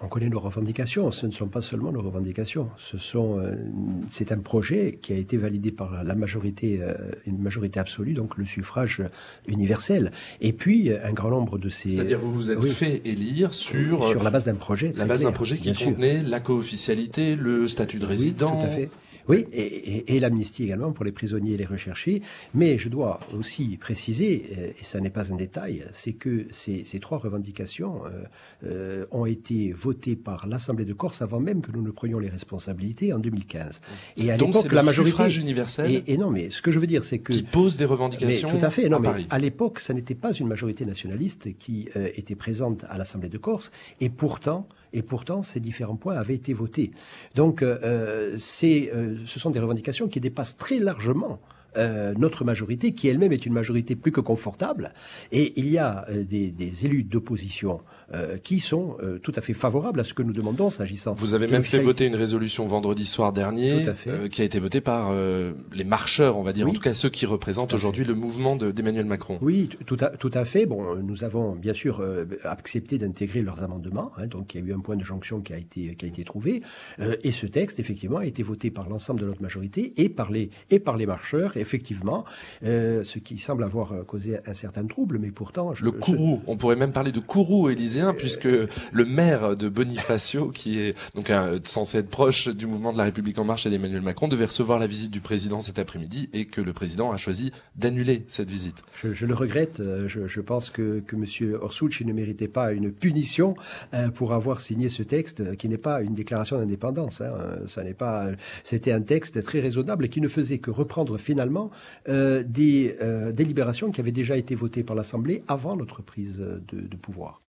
On connaît nos revendications. Ce ne sont pas seulement nos revendications. C'est un projet qui a été validé par la majorité, une majorité absolue, donc le suffrage universel. Et puis, un grand nombre de ces... C'est-à-dire, vous vous êtes fait élire sur la base d'un projet. La base d'un projet qui contenait la co-officialité, le statut de résident. Oui, tout à fait. Oui, et l'amnistie également pour les prisonniers et les recherchés. Mais je dois aussi préciser, et ça n'est pas un détail, c'est que ces trois revendications ont été votées par l'Assemblée de Corse avant même que nous ne prenions les responsabilités en 2015. Et à l'époque, la majorité suffrage universel. Et non, mais ce que je veux dire, c'est que qui pose des revendications. Mais, tout à fait. Non, à Paris. Mais à l'époque, ça n'était pas une majorité nationaliste qui était présente à l'Assemblée de Corse, et pourtant, ces différents points avaient été votés. Donc, ce sont des revendications qui dépassent très largement notre majorité, qui elle-même est une majorité plus que confortable. Et il y a des élus d'opposition qui sont tout à fait favorables à ce que nous demandons s'agissant. Vous avez même fait voter une résolution vendredi soir dernier, qui a été votée par les marcheurs, on va dire, en tout cas ceux qui représentent aujourd'hui le mouvement d'Emmanuel Macron. Oui, tout à fait. Bon, nous avons bien sûr accepté d'intégrer leurs amendements, donc il y a eu un point de jonction qui a été trouvé, et ce texte effectivement a été voté par l'ensemble de notre majorité et par les marcheurs. Effectivement, ce qui semble avoir causé un certain trouble, mais pourtant... Le courroux, on pourrait même parler de courroux élyséen, puisque le maire de Bonifacio, qui est donc censé être proche du mouvement de la République En Marche et d'Emmanuel Macron, devait recevoir la visite du président cet après-midi, et que le président a choisi d'annuler cette visite. Je le regrette, je pense que M. Orsucci ne méritait pas une punition pour avoir signé ce texte, qui n'est pas une déclaration d'indépendance. C'était un texte très raisonnable et qui ne faisait que reprendre finalement des délibérations qui avaient déjà été votées par l'Assemblée avant notre prise de pouvoir.